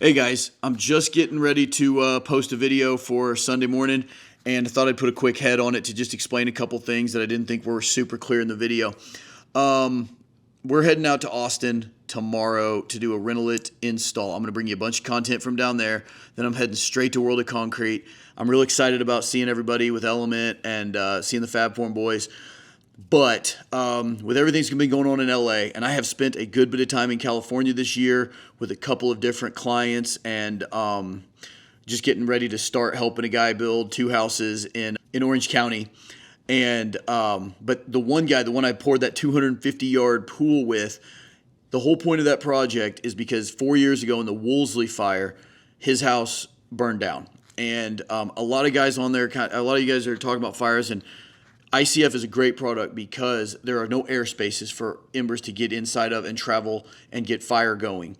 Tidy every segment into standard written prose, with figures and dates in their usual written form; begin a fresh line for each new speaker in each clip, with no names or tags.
Hey guys, I'm just getting ready to post a video for Sunday morning, and I thought I'd put a quick head on it to just explain a couple things that I didn't think were super clear in the video. We're heading out to Austin tomorrow to do a Rental-It install. I'm going to bring you a bunch of content from down there. Then I'm heading straight to World of Concrete. I'm real excited about seeing everybody with Element and seeing the Fab Form boys. But with everything that's been going on in LA, and I have spent a good bit of time in California this year with a couple of different clients, and just getting ready to start helping a guy build 2 houses in Orange County. And but the one I poured that 250-yard pool with, the whole point of that project is because 4 years ago in the Woolsey fire, his house burned down. And a lot of guys on there, a lot of you guys are talking about fires, and ICF is a great product because there are no air spaces for embers to get inside of and travel and get fire going.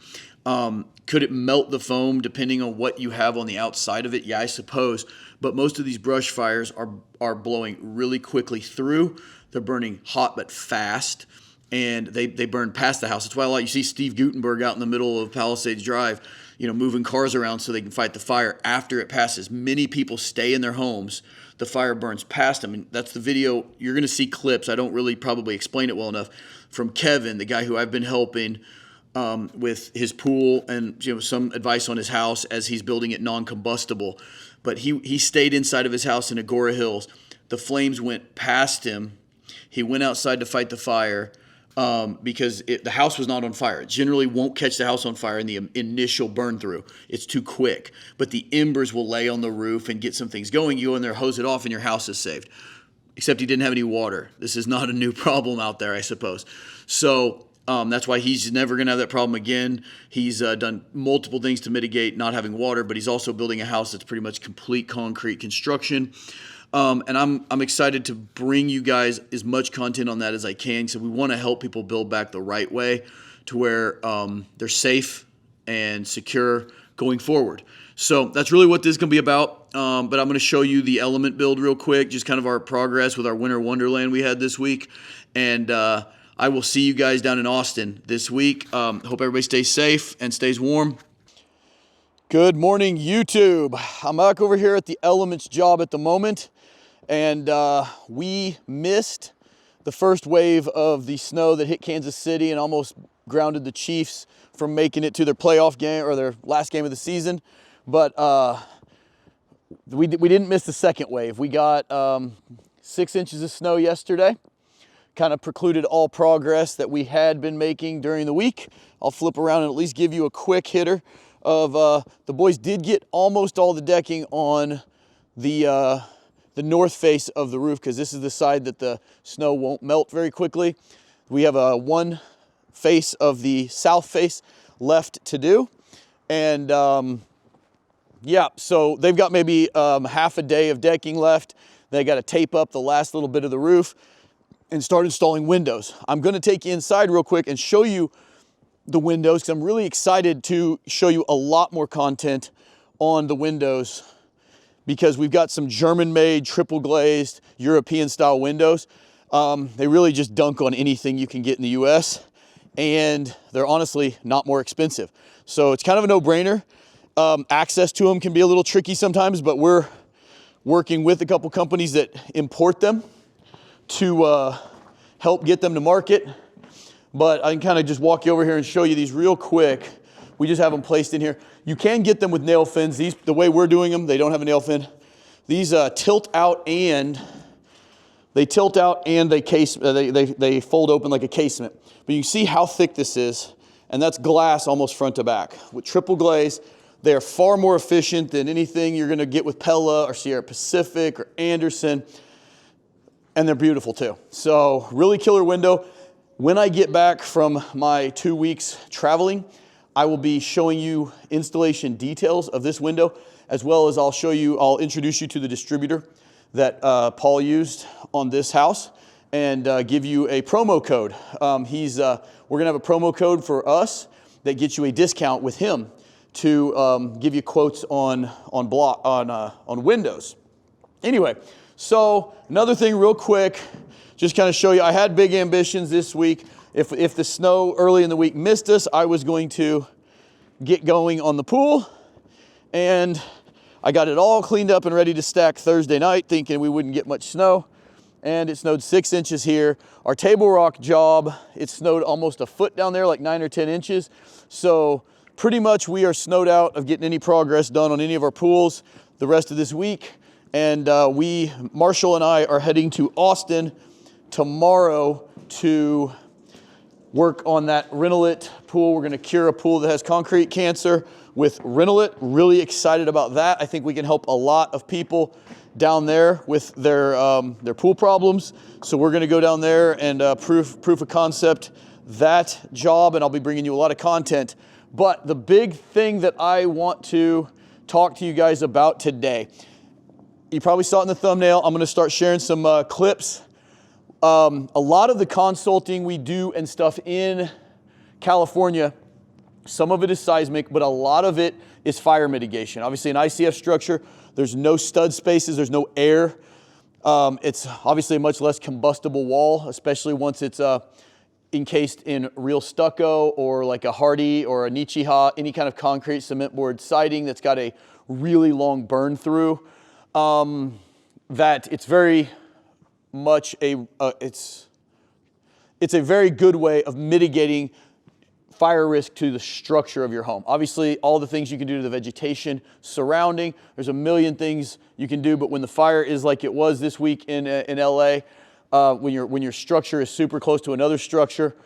Could it melt the foam depending on what you have on the outside of it? Yeah, I suppose. But most of these brush fires are blowing really quickly through. They're burning hot but fast, and they burn past the house. That's why you see Steve Gutenberg out in the middle of Palisades Drive, moving cars around so they can fight the fire after it passes. Many people stay in their homes. The fire burns past them, and that's the video. You're going to see clips. I don't really probably explain it well enough, from Kevin, the guy who I've been helping with his pool and some advice on his house as he's building it non-combustible. But he stayed inside of his house in Agora Hills. The flames went past him. He went outside to fight the fire because the house was not on fire. It generally won't catch the house on fire in the initial burn through. It's too quick. But the embers will lay on the roof and get some things going. You go in there, hose it off, and your house is saved. Except he didn't have any water. This is not a new problem out there, I suppose. So that's why he's never going to have that problem again. He's done multiple things to mitigate not having water, but he's also building a house that's pretty much complete concrete construction. And I'm excited to bring you guys as much content on that as I can. So we want to help people build back the right way to where they're safe and secure going forward. So that's really what this is going to be about. But I'm going to show you the Element build real quick, just kind of our progress with our Winter Wonderland we had this week. And I will see you guys down in Austin this week. Hope everybody stays safe and stays warm. Good morning, YouTube. I'm back over here at the Elements job at the moment. And we missed the first wave of the snow that hit Kansas City and almost grounded the Chiefs from making it to their playoff game or their last game of the season. But we didn't miss the second wave. We got 6 inches of snow yesterday. Kind of precluded all progress that we had been making during the week. I'll flip around and at least give you a quick hitter of the boys did get almost all the decking on the north face of the roof, because this is the side that the snow won't melt very quickly. We have one face of the south face left to do. And yeah, so they've got maybe half a day of decking left. They got to tape up the last little bit of the roof and start installing windows. I'm going to take you inside real quick and show you the windows, because I'm really excited to show you a lot more content on the windows, because we've got some German-made, triple glazed, European-style windows. They really just dunk on anything you can get in the US, and they're honestly not more expensive. So it's kind of a no-brainer. Access to them can be a little tricky sometimes, but we're working with a couple companies that import them to help get them to market. But I can kind of just walk you over here and show you these real quick. We just have them placed in here. You can get them with nail fins. These, the way we're doing them, they don't have a nail fin. These tilt out and they fold open like a casement. But you can see how thick this is, and that's glass almost front to back. With triple glaze, they are far more efficient than anything you're going to get with Pella or Sierra Pacific or Anderson. And they're beautiful too. So really killer window. When I get back from my 2 weeks traveling, I will be showing you installation details of this window, as well as I'll introduce you to the distributor that Paul used on this house, and give you a promo code. We're gonna have a promo code for us that gets you a discount with him to give you quotes on windows. Anyway, so another thing real quick, just kind of show you, I had big ambitions this week. If the snow early in the week missed us, I was going to get going on the pool. And I got it all cleaned up and ready to stack Thursday night, thinking we wouldn't get much snow. And it snowed 6 inches here. Our table rock job, it snowed almost a foot down there, like 9 or 10 inches. So pretty much we are snowed out of getting any progress done on any of our pools the rest of this week. And Marshall and I are heading to Austin tomorrow to work on that Renolit pool. We're gonna cure a pool that has concrete cancer with Renolit. Really excited about that. I think we can help a lot of people down there with their pool problems. So we're gonna go down there and proof of concept that job, and I'll be bringing you a lot of content. But the big thing that I want to talk to you guys about today, you probably saw it in the thumbnail. I'm gonna start sharing some clips. A lot of the consulting we do and stuff in California, some of it is seismic, but a lot of it is fire mitigation. Obviously an ICF structure, there's no stud spaces, there's no air. It's obviously a much less combustible wall, especially once it's encased in real stucco or like a Hardy or a Nichiha, any kind of concrete cement board siding that's got a really long burn through. That it's very much it's a very good way of mitigating fire risk to the structure of your home. Obviously, all the things you can do to the vegetation surrounding, there's a million things you can do, but when the fire is like it was this week in LA, when your structure is super close to another structure,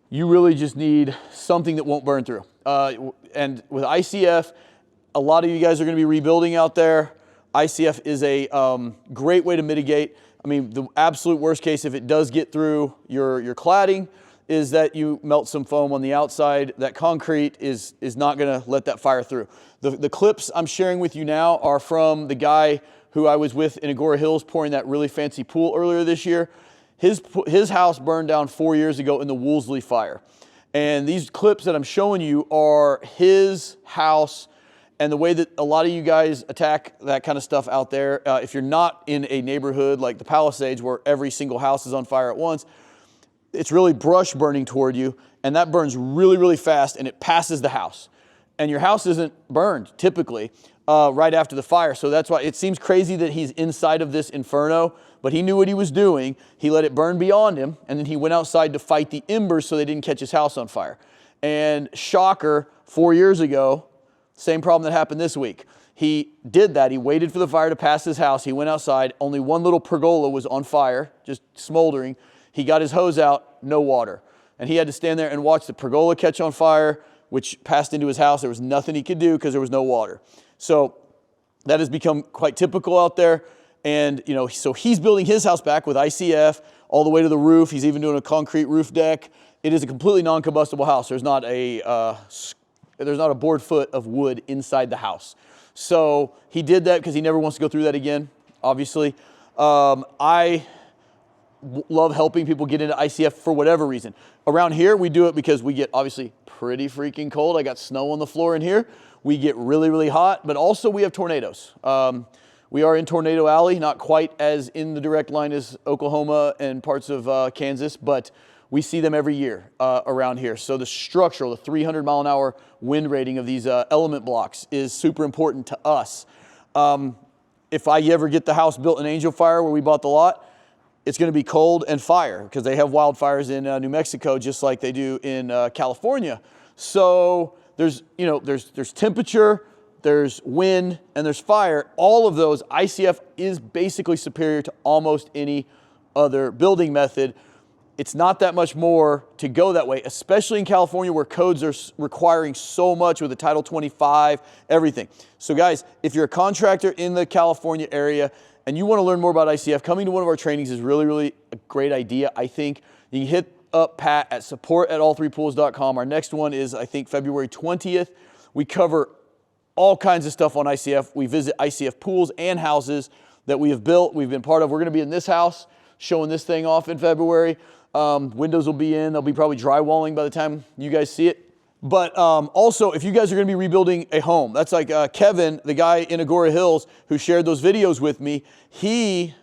you really just need something that won't burn through. And with ICF, a lot of you guys are gonna be rebuilding out there. ICF is a great way to mitigate. I mean, the absolute worst case, if it does get through your cladding, is that you melt some foam on the outside. That concrete is not gonna let that fire through. The clips I'm sharing with you now are from the guy who I was with in Agora Hills pouring that really fancy pool earlier this year. His house burned down 4 years ago in the Woolsey fire. And these clips that I'm showing you are his house and the way that a lot of you guys attack that kind of stuff out there. If you're not in a neighborhood like the Palisades where every single house is on fire at once, it's really brush burning toward you, and that burns really, really fast, and it passes the house. And your house isn't burned, typically, right after the fire. So that's why it seems crazy that he's inside of this inferno, but he knew what he was doing. He let it burn beyond him, and then he went outside to fight the embers so they didn't catch his house on fire. And shocker, 4 years ago, same problem that happened this week. He did that. He waited for the fire to pass his house. He went outside. Only one little pergola was on fire, just smoldering. He got his hose out, no water. And he had to stand there and watch the pergola catch on fire, which passed into his house. There was nothing he could do because there was no water. So that has become quite typical out there. And, you know, so he's building his house back with ICF all the way to the roof. He's even doing a concrete roof deck. It is a completely non-combustible house. There's not a board foot of wood inside the house. So he did that because he never wants to go through that again, obviously. I love helping people get into ICF for whatever reason. Around here, we do it because we get obviously pretty freaking cold. I got snow on the floor in here. We get really, really hot, but also we have tornadoes. We are in Tornado Alley, not quite as in the direct line as Oklahoma and parts of Kansas, but we see them every year around here. So the structural, the 300 mile an hour wind rating of these element blocks is super important to us. If I ever get the house built in Angel Fire where we bought the lot, it's going to be cold and fire because they have wildfires in New Mexico just like they do in California. So there's temperature, there's wind, and there's fire. All of those, ICF is basically superior to almost any other building method. It's not that much more to go that way, especially in California where codes are requiring so much with the Title 25, everything. So guys, if you're a contractor in the California area and you want to learn more about ICF, coming to one of our trainings is really, really a great idea, I think. You can hit up Pat at support@all3pools.com. Our next one is, I think, February 20th. We cover all kinds of stuff on ICF. We visit ICF pools and houses that we have built, we've been part of. We're going to be in this house showing this thing off in February. Windows will be in. They'll be probably drywalling by the time you guys see it. But also, if you guys are going to be rebuilding a home, that's like Kevin, the guy in Agora Hills who shared those videos with me. He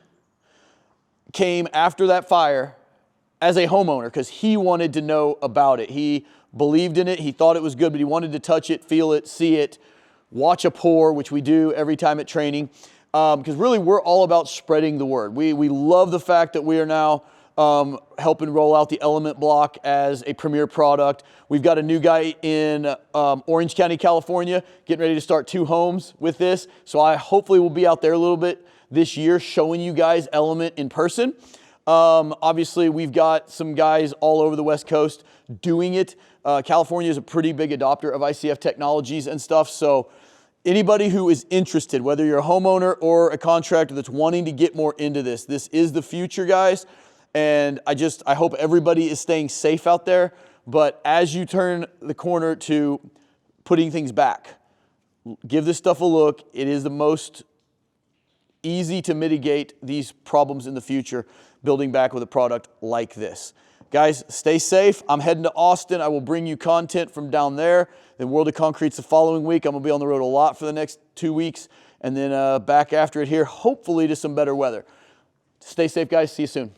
came after that fire as a homeowner because he wanted to know about it. He believed in it. He thought it was good, but he wanted to touch it, feel it, see it, watch a pour, which we do every time at training. Because really we're all about spreading the word. We love the fact that we are now helping roll out the Element Block as a premier product. We've got a new guy in Orange County, California, getting ready to start 2 homes with this. So I hopefully will be out there a little bit this year showing you guys Element in person. Obviously, we've got some guys all over the West Coast doing it. California is a pretty big adopter of ICF technologies and stuff. So anybody who is interested, whether you're a homeowner or a contractor that's wanting to get more into this, this is the future, guys. And I hope everybody is staying safe out there. But as you turn the corner to putting things back, give this stuff a look. It is the most easy to mitigate these problems in the future, building back with a product like this. Guys, stay safe. I'm heading to Austin. I will bring you content from down there. Then World of Concrete's the following week. I'm going to be on the road a lot for the next 2 weeks. And then back after it here, hopefully to some better weather. Stay safe, guys. See you soon.